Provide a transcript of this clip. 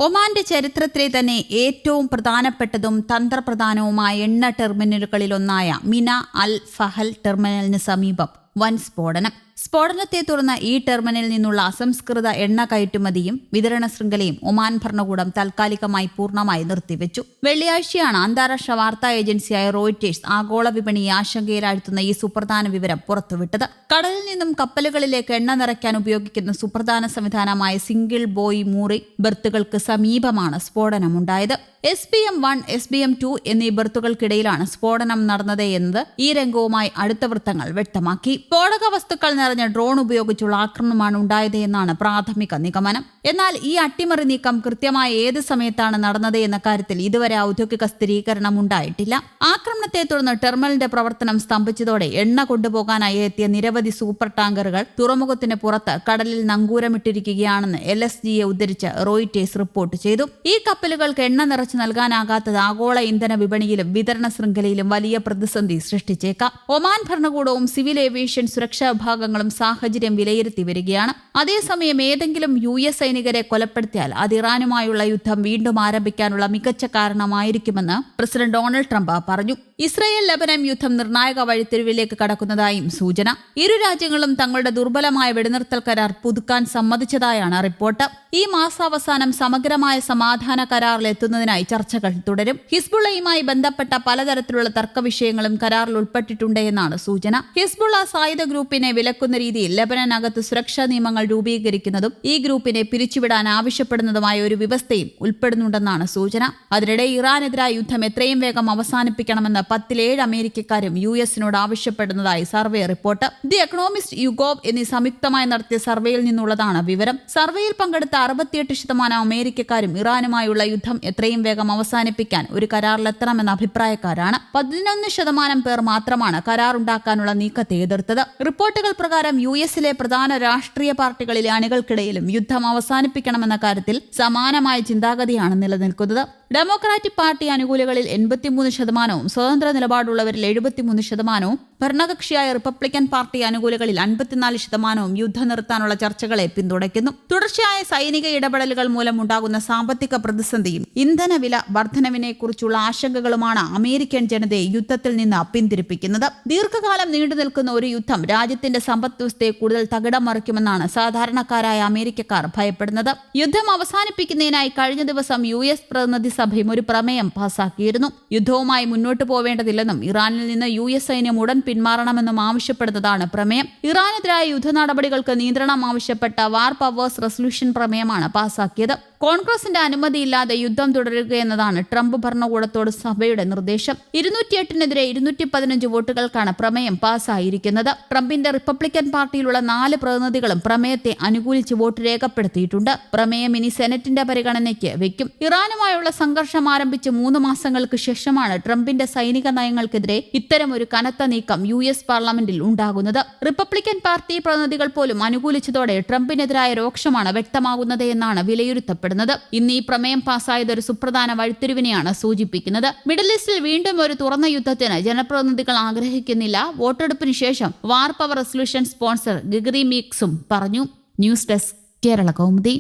ഒമാന്റെ ചരിത്രത്തിലെ തന്നെ ഏറ്റവും പ്രധാനപ്പെട്ടതും തന്ത്രപ്രധാനവുമായ എണ്ണ ടെർമിനലുകളിലൊന്നായ മിന അൽ ഫഹൽ ടെർമിനലിന് സമീപം വൻ സ്ഫോടനത്തെ തുടർന്ന് ഈ ടെർമിനലിൽ നിന്നുള്ള അസംസ്കൃത എണ്ണ കയറ്റുമതിയും വിതരണ ശൃംഖലയും ഒമാൻ ഭരണകൂടം താൽക്കാലികമായി പൂർണ്ണമായി നിർത്തിവെച്ചു. വെള്ളിയാഴ്ചയാണ് അന്താരാഷ്ട്ര വാർത്താ ഏജൻസിയായ റോയിറ്റേഴ്സ് ആഗോള വിപണിയെ ആശങ്കയിലാഴ്ത്തുന്ന ഈ സുപ്രധാന വിവരം പുറത്തുവിട്ടത്. കടലിൽ നിന്നും കപ്പലുകളിലേക്ക് എണ്ണ നിറയ്ക്കാൻ ഉപയോഗിക്കുന്ന സുപ്രധാന സംവിധാനമായ സിംഗിൾ ബോയ് മൂറി ബെർത്തുകൾക്ക് സമീപമാണ് സ്ഫോടനമുണ്ടായത്. SBM-1, SBM-2 എന്നീ ബെർത്തുകൾക്കിടയിലാണ് സ്ഫോടനം നടന്നത് എന്നത് ഈ രംഗവുമായി അടുത്ത വൃത്തങ്ങൾ വ്യക്തമാക്കി. സ്ഫോടക വസ്തുക്കൾ നിറഞ്ഞ ഡ്രോൺ ഉപയോഗിച്ചുള്ള ആക്രമണമാണ് ഉണ്ടായത് എന്നാണ് പ്രാഥമിക നിഗമനം. എന്നാൽ ഈ അട്ടിമറി നീക്കം കൃത്യമായി ഏത് സമയത്താണ് നടന്നത് എന്ന കാര്യത്തിൽ ഇതുവരെ ഔദ്യോഗിക സ്ഥിരീകരണം ഉണ്ടായിട്ടില്ല. ആക്രമണത്തെ തുടർന്ന് ടെർമിനലിന്റെ പ്രവർത്തനം സ്തംഭിച്ചതോടെ എണ്ണ കൊണ്ടുപോകാനായി എത്തിയ നിരവധി സൂപ്പർ ടാങ്കറുകൾ തുറമുഖത്തിന് പുറത്ത് കടലിൽ നങ്കൂരമിട്ടിരിക്കുകയാണെന്ന് LSGയെ ഉദ്ധരിച്ച് റോയിറ്റേഴ്സ് റിപ്പോർട്ട് ചെയ്തു. ഈ കപ്പലുകൾക്ക് എണ്ണ നിറച്ച് നൽകാനാകാത്തത് ആഗോള ഇന്ധന വിപണിയിലും വിതരണ ശൃംഖലയിലും വലിയ പ്രതിസന്ധി സൃഷ്ടിച്ചേക്കാം. ഒമാൻ ഭരണകൂടവും സിവിൽ ഏവിയേഷൻ സുരക്ഷാ വിഭാഗങ്ങളും സാഹചര്യം വിലയിരുത്തി വരികയാണ്. അതേസമയം ഏതെങ്കിലും US സൈനികരെ കൊലപ്പെടുത്തിയാൽ അത് ഇറാനുമായുള്ള യുദ്ധം വീണ്ടും ആരംഭിക്കാനുള്ള മികച്ച കാരണമായിരിക്കുമെന്ന് പ്രസിഡന്റ് ഡൊണാൾഡ് ട്രംപ് പറഞ്ഞു. ഇസ്രയേൽ ലെബനൻ യുദ്ധം നിർണായക വഴിത്തിരിവിലേക്ക് കടക്കുന്നതായും സൂചന. ഇരു രാജ്യങ്ങളും തങ്ങളുടെ ദുർബലമായ വെടിനിർത്തൽ കരാർ പുതുക്കാൻ സമ്മതിച്ചതായാണ് റിപ്പോർട്ട്. ഈ മാസാവസാനം സമഗ്രമായ സമാധാന കരാറിലെത്തുന്നതിനായി ചർച്ചകൾ തുടരും. ഹിസ്ബുള്ളയുമായി ബന്ധപ്പെട്ട പലതരത്തിലുള്ള തർക്ക വിഷയങ്ങളും കരാറിൽ ഉൾപ്പെട്ടിട്ടുണ്ട് എന്നാണ് സൂചന. ഹിസ്ബുള്ള സായുധ ഗ്രൂപ്പിനെ വിലക്കുന്ന രീതിയിൽ ലെബനനകത്ത് സുരക്ഷാ നിയമങ്ങൾ രൂപീകരിക്കുന്നതും ഈ ഗ്രൂപ്പിനെ പിരിച്ചുവിടാൻ ആവശ്യപ്പെടുന്നതുമായ ഒരു വ്യവസ്ഥയും ഉൾപ്പെടുന്നുണ്ടെന്നാണ് സൂചന. അതിനിടെ ഇറാനെതിരായ യുദ്ധം എത്രയും വേഗം അവസാനിപ്പിക്കണമെന്ന് 10-7 അമേരിക്കക്കാരും US-നോട് ആവശ്യപ്പെടുന്നതായി സർവേ റിപ്പോർട്ട്. ദി എക്കണോമിസ്റ്റ്, യുഗോവ് എന്നീ സംയുക്തമായി നടത്തിയ സർവേയിൽ നിന്നുള്ളതാണ് വിവരം. സർവേയിൽ പങ്കെടുത്ത 68% അമേരിക്കക്കാരും ഇറാനുമായുള്ള യുദ്ധം എത്രയും വേഗം അവസാനിപ്പിക്കാൻ ഒരു കരാറിലെത്തണമെന്ന അഭിപ്രായക്കാരാണ്. 11% പേർ മാത്രമാണ് കരാറുണ്ടാക്കാനുള്ള നീക്കത്തെ എതിർത്തത്. റിപ്പോർട്ടുകൾ പ്രകാരം US-ലെ പ്രധാന രാഷ്ട്രീയ പാർട്ടികളിലെ അണികൾക്കിടയിലും യുദ്ധം അവസാനിപ്പിക്കണമെന്ന കാര്യത്തിൽ സമാനമായ ചിന്താഗതിയാണ് നിലനിൽക്കുന്നത്. ഡെമോക്രാറ്റിക് പാർട്ടി അനുകൂലികളിൽ 83%, സ്വതന്ത്ര നിലപാടുള്ളവരിൽ 73%, ഭരണകക്ഷിയായ റിപ്പബ്ലിക്കൻ പാർട്ടി അനുകൂലികളിൽ 54% യുദ്ധം നിർത്താനുള്ള ചർച്ചകളെ പിന്തുണയ്ക്കുന്നു. തുടർച്ചയായ സൈനിക ഇടപെടലുകൾ മൂലമുണ്ടാകുന്ന സാമ്പത്തിക പ്രതിസന്ധിയും ഇന്ധനവില വർധനവിനെക്കുറിച്ചുള്ള ആശങ്കകളുമാണ് അമേരിക്കൻ ജനതയെ യുദ്ധത്തിൽ നിന്ന് പിന്തിരിപ്പിക്കുന്നത്. ദീർഘകാലം നീണ്ടുനിൽക്കുന്ന ഒരു യുദ്ധം രാജ്യത്തിന്റെ സമ്പദ് വ്യവസ്ഥയെ കൂടുതൽ തകിടം മറിക്കുമെന്നാണ് സാധാരണക്കാരായ അമേരിക്കക്കാർ ഭയപ്പെടുന്നത്. യുദ്ധം അവസാനിപ്പിക്കുന്നതിനായി കഴിഞ്ഞ ദിവസം US പ്രതിനിധി സഭയും ഒരു പ്രമേയം പാസാക്കിയിരുന്നു. യുദ്ധവുമായി മുന്നോട്ടു പോവേണ്ടതില്ലെന്നും ഇറാനിൽ നിന്ന് US സൈന്യം ഉടൻ പിന്മാറണമെന്നും ആവശ്യപ്പെടുന്നതാണ് പ്രമേയം. ഇറാനെതിരായ യുദ്ധ നടപടികൾക്ക് നിയന്ത്രണം ആവശ്യപ്പെട്ട വാർ പവേഴ്സ് റെസൊല്യൂഷൻ പ്രമേയമാണ് പാസാക്കിയത്. കോൺഗ്രസിന്റെ അനുമതിയില്ലാതെ യുദ്ധം തുടരുകയെന്നതാണ് ട്രംപ് ഭരണകൂടത്തോട് സഭയുടെ നിർദ്ദേശം. 208-നെതിരെ 215 വോട്ടുകൾക്കാണ് പ്രമേയം പാസ്സായിരിക്കുന്നത്. ട്രംപിന്റെ റിപ്പബ്ലിക്കൻ പാർട്ടിയിലുള്ള 4 പ്രതിനിധികളും പ്രമേയത്തെ അനുകൂലിച്ച് വോട്ട് രേഖപ്പെടുത്തിയിട്ടുണ്ട്. പ്രമേയം ഇനി സെനറ്റിന്റെ പരിഗണനയ്ക്ക് വയ്ക്കും. ഇറാനുമായുള്ള സംഘർഷം ആരംഭിച്ച് 3 മാസങ്ങൾക്ക് ശേഷമാണ് ട്രംപിന്റെ സൈനിക നയങ്ങൾക്കെതിരെ ഇത്തരമൊരു കനത്ത നീക്കം US പാർലമെന്റിൽ ഉണ്ടാകുന്നത്. റിപ്പബ്ലിക്കൻ പാർട്ടി പ്രതിനിധികൾ പോലും അനുകൂലിച്ചതോടെ ട്രംപിനെതിരായ രോക്ഷമാണ് വ്യക്തമാകുന്നത് എന്നാണ് വിലയിരുത്തപ്പെടുന്നത്. ഇന്ന് ഈ പ്രമേയം പാസ്സായത് ഒരു സുപ്രധാന വഴിത്തിരിവിനെയാണ് സൂചിപ്പിക്കുന്നത്. മിഡിൽ ഈസ്റ്റിൽ വീണ്ടും ഒരു തുറന്ന യുദ്ധത്തിന് ജനപ്രതിനിധികൾ ആഗ്രഹിക്കുന്നില്ല. വോട്ടെടുപ്പിന് ശേഷം വാർ പവർ റെസൊല്യൂഷൻ സ്പോൺസർ ഗ്രിഗറി മീക്സും പറഞ്ഞു. News desk, Kerala Kaumudi.